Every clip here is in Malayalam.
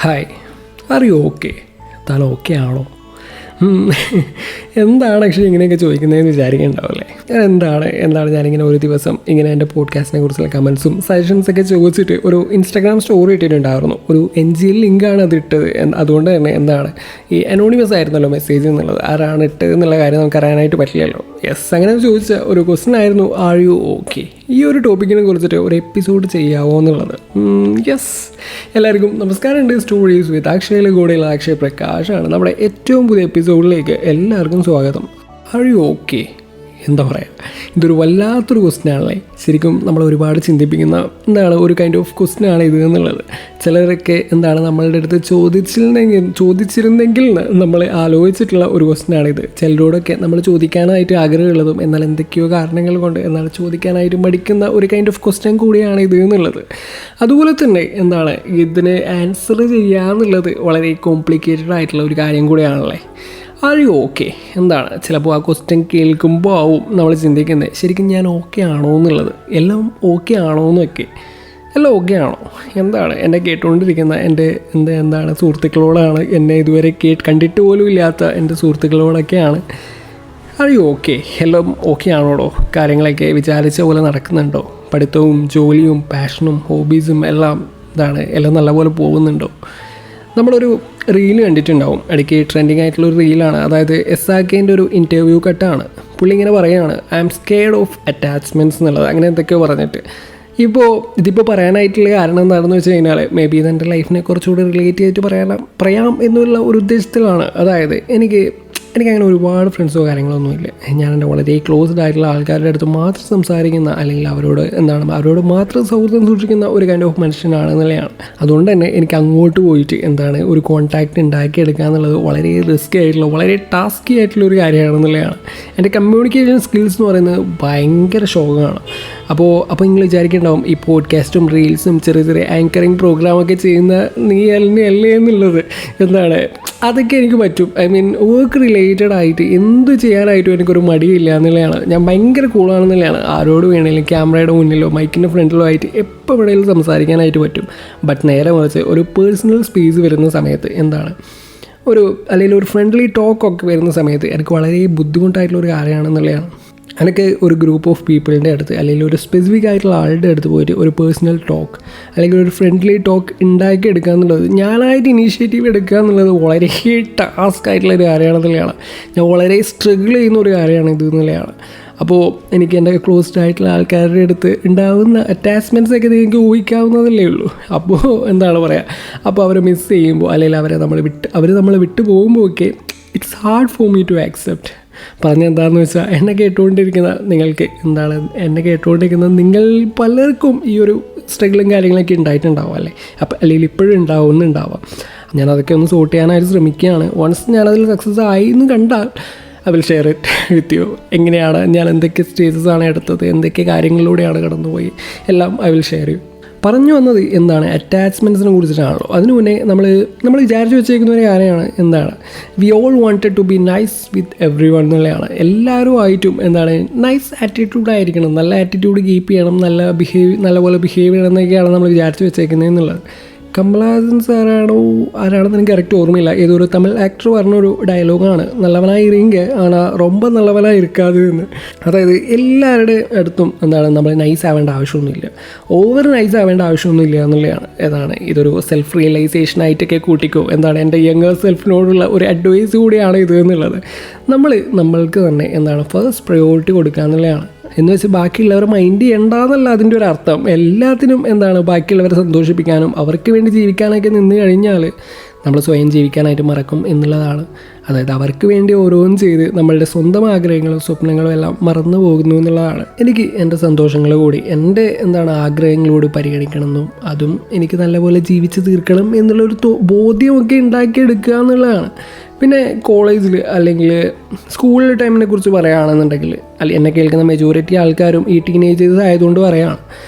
ഹായ്, അറിയോ ഓക്കെ? താൻ ഓക്കെ ആണോ? എന്താണ് ആക്ച്വലി ഇങ്ങനെയൊക്കെ ചോദിക്കുന്നതെന്ന് വിചാരിക്കുന്നുണ്ടാവില്ലേ? എന്താണ് ഞാനിങ്ങനെ ഒരു ദിവസം ഇങ്ങനെ എൻ്റെ പോഡ്കാസ്റ്റിനെ കുറിച്ചുള്ള കമൻസും സജഷൻസൊക്കെ ചോദിച്ചിട്ട് ഒരു ഇൻസ്റ്റാഗ്രാം സ്റ്റോറി ഇട്ടിട്ടുണ്ടായിരുന്നു. ഒരു NGL ലിങ്കാണ് അത് ഇട്ടത്. അതുകൊണ്ട് തന്നെ ഈ അനോണിമസ് ആയിരുന്നല്ലോ മെസ്സേജ് എന്നുള്ളത്. ആരാണ് ഇട്ടത് എന്നുള്ള കാര്യം നമുക്ക് അറിയാനായിട്ട് പറ്റില്ലല്ലോ. അങ്ങനെ ചോദിച്ച ഒരു ക്വസ്റ്റൻ ആയിരുന്നു, ആർ യു ഓക്കെ? ഈ ഒരു ടോപ്പിക്കിനെ കുറിച്ചിട്ട് ഒരു എപ്പിസോഡ് ചെയ്യാവോ എന്നുള്ളത്. എല്ലാവർക്കും നമസ്കാരമുണ്ട്. സ്റ്റോറീസ് വിത്ത് അക്ഷയയിലെ കൂടെയുള്ള അക്ഷയ് പ്രകാശാണ്. നമ്മുടെ ഏറ്റവും പുതിയ എപ്പിസോഡിലേക്ക് എല്ലാവർക്കും സ്വാഗതം. R you okay? എന്താ പറയുക, ഇതൊരു വല്ലാത്തൊരു ക്വസ്റ്റ്യനാണല്ലേ. ശരിക്കും നമ്മൾ ഒരുപാട് ചിന്തിപ്പിക്കുന്ന ഒരു കൈൻഡ് ഓഫ് ക്വസ്റ്റ്യനാണ് ഇത് എന്നുള്ളത്. ചിലരൊക്കെ നമ്മളുടെ അടുത്ത് ചോദിച്ചിരുന്നെങ്കിൽ നമ്മൾ ആലോചിച്ചിട്ടുള്ള ഒരു ക്വസ്റ്റ്യനാണിത്. ചിലരോടൊക്കെ നമ്മൾ ചോദിക്കാനായിട്ട് ആഗ്രഹമുള്ളതും എന്നാൽ എന്തൊക്കെയോ കാരണങ്ങൾ കൊണ്ട് ചോദിക്കാനായിട്ട് മടിക്കുന്ന ഒരു കൈൻഡ് ഓഫ് ക്വസ്റ്റ്യൻ കൂടിയാണ് ഇത് എന്നുള്ളത്. അതുപോലെ തന്നെ ഇതിന് ആൻസർ ചെയ്യാന്നുള്ളത് വളരെ കോംപ്ലിക്കേറ്റഡ് ആയിട്ടുള്ള ഒരു കാര്യം കൂടിയാണല്ലേ. R you okay? ചിലപ്പോൾ ആ ക്വസ്റ്റ്യൻ കേൾക്കുമ്പോൾ ആവും നമ്മൾ ചിന്തിക്കുന്നത്, ശരിക്കും ഞാൻ ഓക്കെ ആണോ എന്നുള്ളത്. എല്ലാം ഓക്കെ ആണോ എന്നൊക്കെ. എല്ലാം ഓക്കെ ആണോ? എന്നെ കേട്ടുകൊണ്ടിരിക്കുന്ന എൻ്റെ സുഹൃത്തുക്കളോടാണ്, എന്നെ ഇതുവരെ കണ്ടിട്ട് പോലും ഇല്ലാത്ത എൻ്റെ സുഹൃത്തുക്കളോടൊക്കെയാണ്. Are you okay? എല്ലാം ഓക്കെ ആണോടോ? കാര്യങ്ങളൊക്കെ വിചാരിച്ച പോലെ നടക്കുന്നുണ്ടോ? പഠിത്തവും ജോലിയും പാഷനും ഹോബീസും എല്ലാം നല്ലപോലെ പോകുന്നുണ്ടോ? നമ്മളൊരു റീല് കണ്ടിട്ടുണ്ടാവും, ഇടയ്ക്ക് ട്രെൻഡിങ് ആയിട്ടുള്ളൊരു റീലാണ്. അതായത് SRKൻ്റെ ഒരു ഇൻ്റർവ്യൂ കട്ടാണ്. പുള്ളി ഇങ്ങനെ പറയുകയാണ്, I am scared of attachments എന്നുള്ളത്. അങ്ങനെ എന്തൊക്കെയോ പറഞ്ഞിട്ട് ഇതിപ്പോൾ പറയാനായിട്ടുള്ള കാരണം എന്താണെന്ന് വെച്ച് കഴിഞ്ഞാൽ, മേ ബി ഇതെൻ്റെ ലൈഫിനെ കുറച്ചുകൂടി റിലേറ്റ് ചെയ്തിട്ട് പറയാം എന്നുള്ള ഒരു ഉദ്ദേശത്തിലാണ്. അതായത് എനിക്കങ്ങനെ ഒരുപാട് ഫ്രണ്ട്സോ കാര്യങ്ങളൊന്നുമില്ല. ഞാൻ എൻ്റെ വളരെ ക്ലോസ്ഡ് ആയിട്ടുള്ള ആൾക്കാരുടെ അടുത്ത് മാത്രം സംസാരിക്കുന്ന, അല്ലെങ്കിൽ അവരോട് മാത്രം സൗഹൃദം സൂക്ഷിക്കുന്ന ഒരു കൈൻഡ് ഓഫ് മനുഷ്യനാണെന്നുള്ളതാണ്. അതുകൊണ്ട് തന്നെ എനിക്ക് അങ്ങോട്ട് പോയിട്ട് ഒരു കോൺടാക്റ്റ് ഉണ്ടാക്കിയെടുക്കുക എന്നുള്ളത് വളരെ റിസ്കി ആയിട്ടുള്ള, വളരെ ടാസ്കി ആയിട്ടുള്ള ഒരു കാര്യമാണെന്നുള്ളതാണ്. എൻ്റെ കമ്മ്യൂണിക്കേഷൻ സ്കിൽസ് എന്ന് പറയുന്നത് ഭയങ്കര ശോകമാണ്. അപ്പോൾ നിങ്ങൾ വിചാരിക്കുന്നുണ്ടാവും, ഈ പോഡ്കാസ്റ്റും റീൽസും ചെറിയ ചെറിയ ആങ്കറിങ് പ്രോഗ്രാമൊക്കെ ചെയ്യുന്ന നീ അല്ലേ എന്നുള്ളത്. അതൊക്കെ എനിക്ക് പറ്റും. വർക്ക് റിലേറ്റഡ് ആയിട്ട് എന്ത് ചെയ്യാനായിട്ടും എനിക്കൊരു മടിയില്ല എന്നുള്ളതാണ്. ഞാൻ ഭയങ്കര കൂളാണെന്നുള്ളതാണ്. ആരോട് വേണമെങ്കിലും ക്യാമറയുടെ മുന്നിലോ മൈക്കിൻ്റെ ഫ്രണ്ടിലോ ആയിട്ട് എപ്പോൾ വേണമെങ്കിലും സംസാരിക്കാനായിട്ട് പറ്റും. ബട്ട് നേരെ മറിച്ച് ഒരു പേഴ്സണൽ സ്പേസ് വരുന്ന സമയത്ത് അല്ലെങ്കിൽ ഒരു ഫ്രണ്ട്ലി ടോക്കൊക്കെ വരുന്ന സമയത്ത് എനിക്ക് വളരെ ബുദ്ധിമുട്ടായിട്ടുള്ളൊരു കാര്യമാണെന്നുള്ളതാണ്. എനിക്ക് ഒരു ഗ്രൂപ്പ് ഓഫ് പീപ്പിളിൻ്റെ അടുത്ത്, അല്ലെങ്കിൽ ഒരു സ്പെസിഫിക് ആയിട്ടുള്ള ആളുടെ അടുത്ത് പോയിട്ട് ഒരു പേഴ്സണൽ ടോക്ക് അല്ലെങ്കിൽ ഒരു ഫ്രണ്ട്ലി ടോക്ക് ഉണ്ടാക്കി എടുക്കുക എന്നുള്ളത്, ഞാനായിട്ട് ഇനീഷ്യേറ്റീവ് എടുക്കുക എന്നുള്ളത് വളരെ ടാസ്ക് ആയിട്ടുള്ളൊരു കാര്യമാണെന്നുള്ളതാണ്. ഞാൻ വളരെ സ്ട്രഗിൾ ചെയ്യുന്ന ഒരു കാര്യമാണ് ഇത് എന്നുള്ളതാണ്. അപ്പോൾ എനിക്ക് എൻ്റെ ക്ലോസ്ഡ് ആയിട്ടുള്ള ആൾക്കാരുടെ അടുത്ത് ഉണ്ടാകുന്ന അറ്റാച്ച്മെൻറ്റ്സൊക്കെ നിങ്ങൾക്ക് ഊഹിക്കാവുന്നതല്ലേ ഉള്ളൂ. അപ്പോൾ അപ്പോൾ അവരെ മിസ് ചെയ്യുമ്പോൾ, അല്ലെങ്കിൽ അവർ നമ്മളെ വിട്ടു പോകുമ്പോൾ ഒക്കെ it's hard for me to accept. പറഞ്ഞെന്താണെന്ന് വെച്ചാൽ, എന്നെ കേട്ടുകൊണ്ടിരിക്കുന്ന നിങ്ങൾ പലർക്കും ഈ ഒരു സ്ട്രഗിളും കാര്യങ്ങളൊക്കെ ഉണ്ടായിട്ടുണ്ടാവും അല്ലേ? അല്ലെങ്കിൽ ഇപ്പോഴും ഉണ്ടാവാം. ഞാനതൊക്കെ ഒന്ന് സോർട്ട് ചെയ്യാനായിട്ട് ശ്രമിക്കുകയാണ്. വൺസ് ഞാനതിൽ സക്സസ് ആയി എന്ന് കണ്ടാൽ I will share it with you. എങ്ങനെയാണ് ഞാൻ എന്തൊക്കെ സ്റ്റേജസാണ് എടുത്തത്, എന്തൊക്കെ കാര്യങ്ങളിലൂടെയാണ് കടന്നുപോയി, എല്ലാം ഐ വിൽ ഷെയർ യു. പറഞ്ഞു വന്നത് അറ്റാച്ച്മെൻറ്റ്സിനെ കുറിച്ചിട്ടാണല്ലോ. അതിനു മുന്നേ നമ്മൾ വിചാരിച്ചു വെച്ചേക്കുന്ന ഒരു കാര്യമാണ് we all wanted to be nice with everyone എന്നുള്ളതാണ്. എല്ലാവരും ആയിട്ടും നൈസ് ആറ്റിറ്റ്യൂഡായിരിക്കണം, നല്ല ആറ്റിറ്റ്യൂഡ് കീപ്പ് ചെയ്യണം, നല്ലപോലെ ബിഹേവ് ചെയ്യണം എന്നൊക്കെയാണ് നമ്മൾ വിചാരിച്ചു വെച്ചേക്കുന്നത് എന്നുള്ളത്. കമലഹാസൻ ആരാണെന്ന് എനിക്ക് കറക്റ്റ് ഓർമ്മയില്ല. ഏതൊരു തമിഴ് ആക്ടർ പറഞ്ഞൊരു ഡയലോഗാണ്, നല്ലവനായി ഇരിങ്ക ആണ് ரொம்ப നല്ലവനായി ഇരിക്കാതെ എന്ന്. അതായത് എല്ലാവരുടെ അടുത്തും നമ്മൾ നൈസ് ആവേണ്ട ആവശ്യമൊന്നുമില്ല, ഓവർ നൈസ് ആവേണ്ട ആവശ്യമൊന്നുമില്ല എന്നുള്ളതാണ്. ഇതൊരു സെൽഫ് റിയലൈസേഷൻ ആയിട്ടൊക്കെ കൂട്ടിക്കോ. എൻ്റെ യങ്ങർ സെൽഫിനോടുള്ള ഒരു അഡ്വൈസ് കൂടിയാണ് ഇത് എന്നുള്ളത്. നമ്മൾക്ക് തന്നെ ഫസ്റ്റ് പ്രയോറിറ്റി കൊടുക്കുക എന്നുള്ളതാണ്. എന്ന് വെച്ച് ബാക്കിയുള്ളവരെ മൈൻഡ് ചെയ്യണ്ടെന്നല്ല അതിൻ്റെ ഒരു അർത്ഥം. എല്ലാത്തിനും ബാക്കിയുള്ളവരെ സന്തോഷിപ്പിക്കാനും അവർക്ക് വേണ്ടി ജീവിക്കാനൊക്കെ നിന്ന് കഴിഞ്ഞാൽ നമ്മൾ സ്വയം ജീവിക്കാനായിട്ട് മറക്കും എന്നുള്ളതാണ്. അതായത് അവർക്ക് വേണ്ടി ഓരോന്നും ചെയ്ത് നമ്മളുടെ സ്വന്തം ആഗ്രഹങ്ങളും സ്വപ്നങ്ങളും എല്ലാം മറന്നു പോകുന്നു എന്നുള്ളതാണ്. എനിക്ക് എൻ്റെ സന്തോഷങ്ങൾ കൂടി എൻ്റെ ആഗ്രഹങ്ങളോട് പരിഗണിക്കണമെന്നും അതും എനിക്ക് നല്ലപോലെ ജീവിച്ച് തീർക്കണം എന്നുള്ളൊരു ബോധ്യമൊക്കെ ഉണ്ടാക്കിയെടുക്കുക എന്നുള്ളതാണ്. പിന്നെ കോളേജിൽ അല്ലെങ്കിൽ സ്കൂൾ ടൈമിനെ കുറിച്ച് പറയുകയാണെന്നുണ്ടെങ്കിൽ, എന്നെ കേൾക്കുന്ന മെജോറിറ്റി ആൾക്കാരും ഈ ടീനേജേഴ്സ് ആയതുകൊണ്ട് പറയുകയാണ്,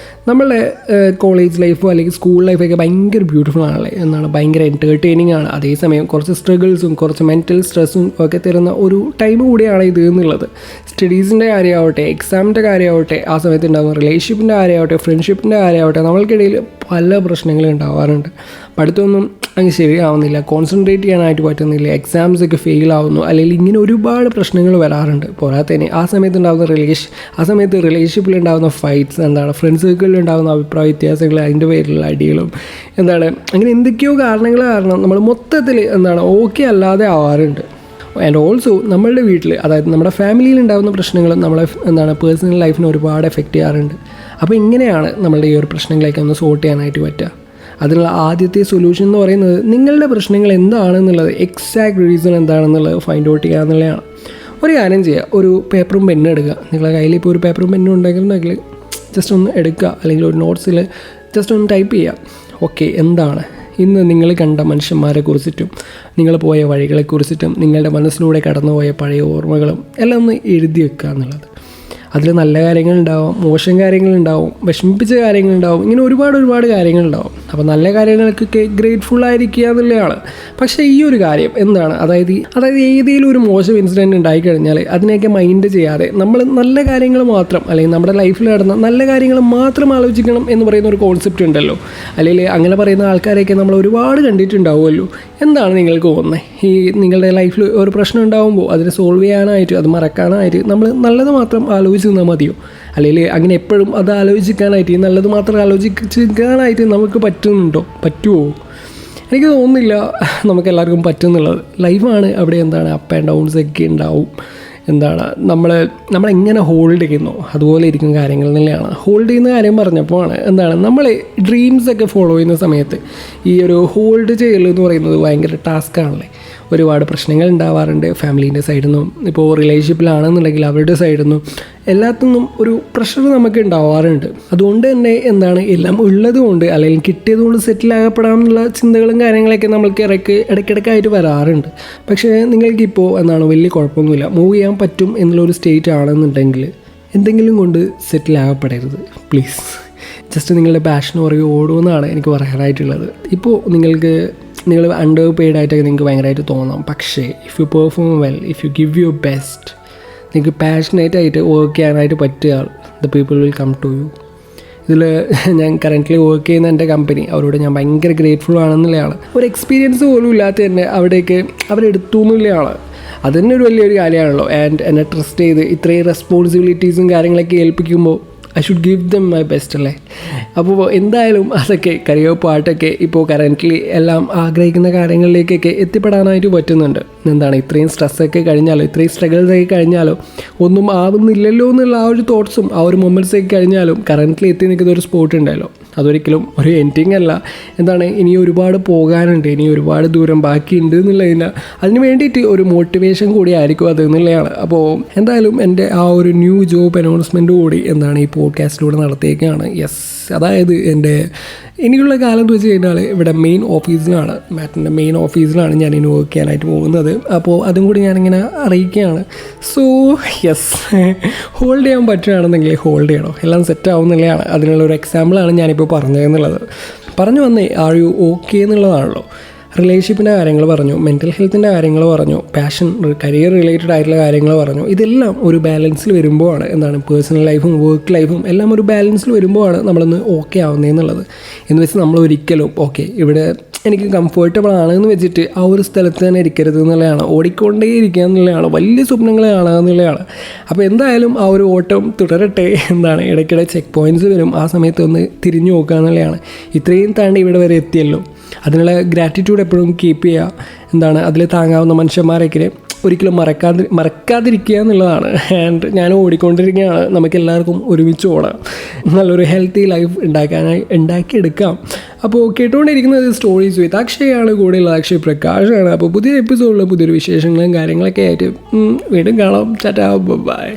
നമ്മളുടെ കോളേജ് ലൈഫോ അല്ലെങ്കിൽ സ്കൂൾ ലൈഫൊക്കെ ഭയങ്കര ബ്യൂട്ടിഫുൾ ആണല്ലേ, ഭയങ്കര എൻ്റർടൈനിങ് ആണ്. അതേസമയം കുറച്ച് സ്ട്രഗിൾസും കുറച്ച് മെൻറ്റൽ സ്ട്രെസ്സും ഒക്കെ തരുന്ന ഒരു ടൈം കൂടിയാണ് ഇത് എന്നുള്ളത്. സ്റ്റഡീസിൻ്റെ കാര്യമാവട്ടെ, എക്സാമിൻ്റെ കാര്യമാവട്ടെ, ആ സമയത്ത് ഉണ്ടാകുന്ന റിലേഷൻഷിപ്പിൻ്റെ കാര്യമാവട്ടെ, ഫ്രണ്ട്ഷിപ്പിൻ്റെ കാര്യമാവട്ടെ, നമ്മൾക്കിടയിൽ പല പ്രശ്നങ്ങളും ഉണ്ടാവാറുണ്ട്. പഠിത്തമൊന്നും അങ്ങ് ശരിയാവുന്നില്ല, കോൺസെൻട്രേറ്റ് ചെയ്യാനായിട്ട് പറ്റുന്നില്ല, എക്സാംസൊക്കെ ഫെയിൽ ആവുന്നു, അല്ലെങ്കിൽ ഇങ്ങനെ ഒരുപാട് പ്രശ്നങ്ങൾ വരാറുണ്ട്. പോരാത്തതിന് ആ സമയത്ത് റിലേഷൻഷിപ്പിലുണ്ടാകുന്ന ഫൈറ്റ്സ്, ഫ്രണ്ട്സ് സർക്കിളിലുണ്ടാകുന്ന അഭിപ്രായ വ്യത്യാസങ്ങൾ, അതിൻ്റെ പേരിലുള്ള അടികളും, അങ്ങനെ എന്തൊക്കെയോ കാരണങ്ങൾ കാരണം നമ്മൾ മൊത്തത്തിൽ ഓക്കെ അല്ലാതെ ആവാറുണ്ട്. ആൻഡ് ഓൾസോ നമ്മളുടെ വീട്ടിൽ, അതായത് നമ്മുടെ ഫാമിലിയിൽ ഉണ്ടാകുന്ന പ്രശ്നങ്ങളും നമ്മളെ പേഴ്സണൽ ലൈഫിനെ ഒരുപാട് എഫക്റ്റ് ചെയ്യാറുണ്ട്. അപ്പോൾ ഇങ്ങനെയാണ് നമ്മളുടെ ഈ ഒരു പ്രശ്നങ്ങളൊക്കെ ഒന്ന് സോർട്ട് ചെയ്യാനായിട്ട് പറ്റുക. അതിനുള്ള ആദ്യത്തെ സൊല്യൂഷൻ എന്ന് പറയുന്നത് നിങ്ങളുടെ പ്രശ്നങ്ങൾ എന്താണെന്നുള്ളത്, എക്സാക്ട് റീസൺ എന്താണെന്നുള്ളത് ഫൈൻഡ് ഔട്ട് ചെയ്യുക എന്നുള്ളതാണ്. ഒരു കാര്യം ചെയ്യുക, ഒരു പേപ്പറും പെന്നും എടുക്കുക. നിങ്ങളുടെ കയ്യിൽ ഇപ്പോൾ ഒരു പേപ്പറും പെന്നും ഉണ്ടെങ്കിൽ ജസ്റ്റ് ഒന്ന് എടുക്കുക, അല്ലെങ്കിൽ ഒരു നോട്ട്സിൽ ജസ്റ്റ് ഒന്ന് ടൈപ്പ് ചെയ്യുക. ഓക്കെ, എന്താണ് ഇന്ന് നിങ്ങൾ കണ്ട മനുഷ്യന്മാരെ കുറിച്ചിട്ടും നിങ്ങൾ പോയ വഴികളെക്കുറിച്ചിട്ടും നിങ്ങളുടെ മനസ്സിലൂടെ കടന്നുപോയ പഴയ ഓർമ്മകളും എല്ലാം ഒന്ന് എഴുതി വെക്കുക എന്നുള്ളത്. അതിൽ നല്ല കാര്യങ്ങളുണ്ടാവും, മോശം കാര്യങ്ങളുണ്ടാവും, വിഷമിപ്പിച്ച കാര്യങ്ങളുണ്ടാവും, ഇങ്ങനെ ഒരുപാട് കാര്യങ്ങളുണ്ടാവും. അപ്പോൾ നല്ല കാര്യങ്ങൾക്കൊക്കെ ഗ്രേറ്റ്ഫുൾ ആയിരിക്കുക എന്നുള്ളതാണ്. പക്ഷേ ഈ ഒരു കാര്യം അതായത് ഏതെങ്കിലും ഒരു മോശം ഇൻസിഡൻറ്റ് ഉണ്ടായിക്കഴിഞ്ഞാൽ അതിനെയൊക്കെ മൈൻഡ് ചെയ്യാതെ നമ്മൾ നല്ല കാര്യങ്ങൾ മാത്രം, അല്ലെങ്കിൽ നമ്മുടെ ലൈഫിൽ നടന്ന നല്ല കാര്യങ്ങൾ മാത്രം ആലോചിക്കണം എന്ന് പറയുന്ന ഒരു കോൺസെപ്റ്റ് ഉണ്ടല്ലോ. അല്ലെങ്കിൽ അങ്ങനെ പറയുന്ന ആൾക്കാരെയൊക്കെ നമ്മൾ ഒരുപാട് കണ്ടിട്ടുണ്ടാവുമല്ലോ. എന്താണ് നിങ്ങൾക്ക് തോന്നുന്നത്? ഈ നിങ്ങളുടെ ലൈഫിൽ ഒരു പ്രശ്നം ഉണ്ടാകുമ്പോൾ അതിനെ സോൾവ് ചെയ്യാനായിട്ട്, അത് മറക്കാനായിട്ട് നമ്മൾ നല്ലത് മാത്രം ആലോചിച്ച് നിന്നാൽ മതിയോ? അല്ലെങ്കിൽ അങ്ങനെ എപ്പോഴും അത് ആലോചിക്കാനായിട്ട്, ഈ നല്ലത് മാത്രം ആലോചിക്കാനായിട്ട് നമുക്ക് പറ്റുമോ? എനിക്ക് തോന്നുന്നില്ല നമുക്കെല്ലാവർക്കും പറ്റുമെന്നുള്ളത്. ലൈഫാണ്, അവിടെ അപ്പ് ആൻഡ് ഡൗൺസ് ഒക്കെ ഉണ്ടാവും. നമ്മളെങ്ങനെ ഹോൾഡ് ചെയ്യുന്നു അതുപോലെ ഇരിക്കും കാര്യങ്ങൾ തന്നെയാണ്. ഹോൾഡ് ചെയ്യുന്ന കാര്യം പറഞ്ഞപ്പോഴാണ് നമ്മൾ ഡ്രീംസൊക്കെ ഫോളോ ചെയ്യുന്ന സമയത്ത് ഈ ഒരു ഹോൾഡ് ചെയ്യലെന്ന് പറയുന്നത് ഭയങ്കര ടാസ്ക്കാണല്ലേ. ഒരുപാട് പ്രശ്നങ്ങൾ ഉണ്ടാവാറുണ്ട് ഫാമിലീൻ്റെ സൈഡിൽ നിന്നും, ഇപ്പോൾ റിലേഷൻഷിപ്പിലാണെന്നുണ്ടെങ്കിൽ അവരുടെ സൈഡിൽ നിന്നും എല്ലാത്തിനും ഒരു പ്രഷർ നമുക്ക് ഉണ്ടാവാറുണ്ട്. അതുകൊണ്ട് തന്നെ എല്ലാം ഉള്ളത് കൊണ്ട്, അല്ലെങ്കിൽ കിട്ടിയത് കൊണ്ട് സെറ്റിലാകപ്പെടാമെന്നുള്ള ചിന്തകളും കാര്യങ്ങളൊക്കെ നമ്മൾക്ക് ഇടയ്ക്കിടയ്ക്കായിട്ട് വരാറുണ്ട്. പക്ഷേ നിങ്ങൾക്കിപ്പോൾ വലിയ കുഴപ്പമൊന്നുമില്ല, മൂവ് ചെയ്യാൻ പറ്റും എന്നുള്ളൊരു സ്റ്റേറ്റ് ആണെന്നുണ്ടെങ്കിൽ എന്തെങ്കിലും കൊണ്ട് സെറ്റിലാകപ്പെടരുത് പ്ലീസ്. ജസ്റ്റ് നിങ്ങളുടെ പാഷന് പുറകെ ഓടുമെന്നാണ് എനിക്ക് പറയാനായിട്ടുള്ളത്. ഇപ്പോൾ നിങ്ങൾ അണ്ടർ പെയ്ഡ് ആയിട്ടൊക്കെ നിങ്ങൾക്ക് ഭയങ്കരമായിട്ട് തോന്നാം. പക്ഷേ if you perform well, if you give your best, നിങ്ങൾക്ക് പാഷനേറ്റായിട്ട് വർക്ക് ചെയ്യാനായിട്ട് പറ്റിയാൽ the people will come to you. ഇതിൽ ഞാൻ കറൻ്റ്ലി വർക്ക് ചെയ്യുന്ന എൻ്റെ കമ്പനി, അവരോട് ഞാൻ ഭയങ്കര ഗ്രേറ്റ്ഫുൾ ആണെന്നുള്ളതാണ്. ഒരു എക്സ്പീരിയൻസ് പോലും ഇല്ലാത്ത തന്നെ അവിടേക്ക് അവരെടുത്തു എന്നുള്ളതാണ്. അത് തന്നെ ഒരു വലിയൊരു കാര്യമാണല്ലോ. ആൻഡ് എന്നെ ട്രസ്റ്റ് ചെയ്ത് ഇത്രയും റെസ്പോൺസിബിലിറ്റീസും കാര്യങ്ങളൊക്കെ ഏൽപ്പിക്കുമ്പോൾ I should give them my best അല്ലേ. അപ്പോൾ എന്തായാലും അതൊക്കെ കരിയർ പാർട്ടൊക്കെ ഇപ്പോൾ കറൻ്റ്ലി എല്ലാം ആഗ്രഹിക്കുന്ന കാര്യങ്ങളിലേക്കൊക്കെ എത്തിപ്പെടാനായിട്ട് പറ്റുന്നുണ്ട്. ഇത്രയും സ്ട്രെസ്സൊക്കെ കഴിഞ്ഞാലോ, ഇത്രയും സ്ട്രഗിൾസൊക്കെ കഴിഞ്ഞാലോ ഒന്നും ആവുന്നില്ലല്ലോ എന്നുള്ള ആ ഒരു തോട്ട്സും ആ ഒരു മൊമെൻറ്റ്സൊക്കെ കഴിഞ്ഞാലും കറൻ്റ്ലി എത്തി നിൽക്കുന്ന ഒരു സ്പോട്ട് ഉണ്ടല്ലോ, അതൊരിക്കലും ഒരു എൻഡിങ് അല്ല. ഇനി ഒരുപാട് പോകാനുണ്ട്, ഇനി ഒരുപാട് ദൂരം ബാക്കിയുണ്ട് എന്നുള്ളതിന് അതിന് വേണ്ടിയിട്ട് ഒരു മോട്ടിവേഷൻ കൂടി ആയിരിക്കും അത് എന്നുള്ളതാണ്. അപ്പോൾ എന്തായാലും എൻ്റെ ആ ഒരു ന്യൂ ജോബ് അനൗൺസ്മെൻറ്റ് കൂടി ഈ പോഡ്കാസ്റ്റിലൂടെ നടത്തിയേക്കാണ്. യെസ്, അതായത് എൻ്റെ ഇനിയുള്ള കാലം എന്ന് വെച്ച് കഴിഞ്ഞാൽ ഇവിടെ മാറ്റിൻ്റെ മെയിൻ ഓഫീസിലാണ് ഞാൻ ഇനി വർക്ക് ചെയ്യാനായിട്ട് പോകുന്നത്. അപ്പോൾ അതും കൂടി ഞാനിങ്ങനെ അറിയിക്കുകയാണ്. സോ യെസ്, ഹോൾഡ് ചെയ്യാൻ പറ്റുകയാണെന്നെങ്കിൽ ഹോൾഡ് ചെയ്യണം, എല്ലാം സെറ്റ് ആവുന്നില്ലാണ്. അതിനുള്ളൊരു എക്സാമ്പിളാണ് ഞാനിപ്പോൾ പറഞ്ഞതെന്നുള്ളത്. പറഞ്ഞു വന്നേ ആർ യു ഓക്കെ എന്നുള്ളതാണല്ലോ. റിലേഷൻഷിപ്പിൻ്റെ കാര്യങ്ങൾ പറഞ്ഞു, മെൻ്റൽ ഹെൽത്തിൻ്റെ കാര്യങ്ങൾ പറഞ്ഞു, പാഷൻ, കരിയർ റിലേറ്റഡ് ആയിട്ടുള്ള കാര്യങ്ങൾ പറഞ്ഞു. ഇതെല്ലാം ഒരു ബാലൻസിൽ വരുമ്പോഴാണ് പേഴ്സണൽ ലൈഫും വർക്ക് ലൈഫും എല്ലാം ഒരു ബാലൻസിൽ വരുമ്പോഴാണ് നമ്മളൊന്ന് ഓക്കെ ആവുന്നതെന്നുള്ളത്. എന്ന് വെച്ച് നമ്മൾ ഒരിക്കലും ഓക്കെ ഇവിടെ എനിക്ക് കംഫർട്ടബിൾ ആണെന്ന് വെച്ചിട്ട് ആ ഒരു സ്ഥലത്ത് തന്നെ ഇരിക്കരുത് എന്നുള്ളതാണ്. ഓടിക്കൊണ്ടേ ഇരിക്കുക എന്നുള്ളതാണ്, വലിയ സ്വപ്നങ്ങൾ കാണുക എന്നുള്ളതാണ്. അപ്പോൾ എന്തായാലും ആ ഒരു ഓട്ടം തുടരട്ടെ. ഇടയ്ക്കിടെ ചെക്ക് പോയിൻറ്റ്സ് വരും, ആ സമയത്ത് ഒന്ന് തിരിഞ്ഞു നോക്കുക എന്നുള്ളതാണ്. ഇത്രയും താണ്ടി ഇവിടെ വരെ എത്തിയല്ലോ, അതിനുള്ള ഗ്രാറ്റിറ്റ്യൂഡ് എപ്പോഴും കീപ്പ് ചെയ്യുക. അതിൽ താങ്ങാവുന്ന മനുഷ്യന്മാരൊക്കെ ഒരിക്കലും മറക്കാതിരിക്കുക എന്നുള്ളതാണ്. ആൻഡ് ഞാൻ ഓടിക്കൊണ്ടിരിക്കുകയാണ്, നമുക്കെല്ലാവർക്കും ഒരുമിച്ച് ഓടാം, നല്ലൊരു ഹെൽത്തി ലൈഫ് ഉണ്ടാക്കിയെടുക്കാം. അപ്പോൾ കേട്ടുകൊണ്ടിരിക്കുന്നത് സ്റ്റോറീസ് വിത്ത് അക്ഷയാണ്, കൂടെയുള്ള അക്ഷയ് പ്രകാശാണ്. അപ്പോൾ പുതിയ എപ്പിസോഡിൽ പുതിയൊരു വിശേഷങ്ങളും കാര്യങ്ങളൊക്കെ ആയിട്ട് വീണ്ടും കാണാം. ടാറ്റാ, ബൈ.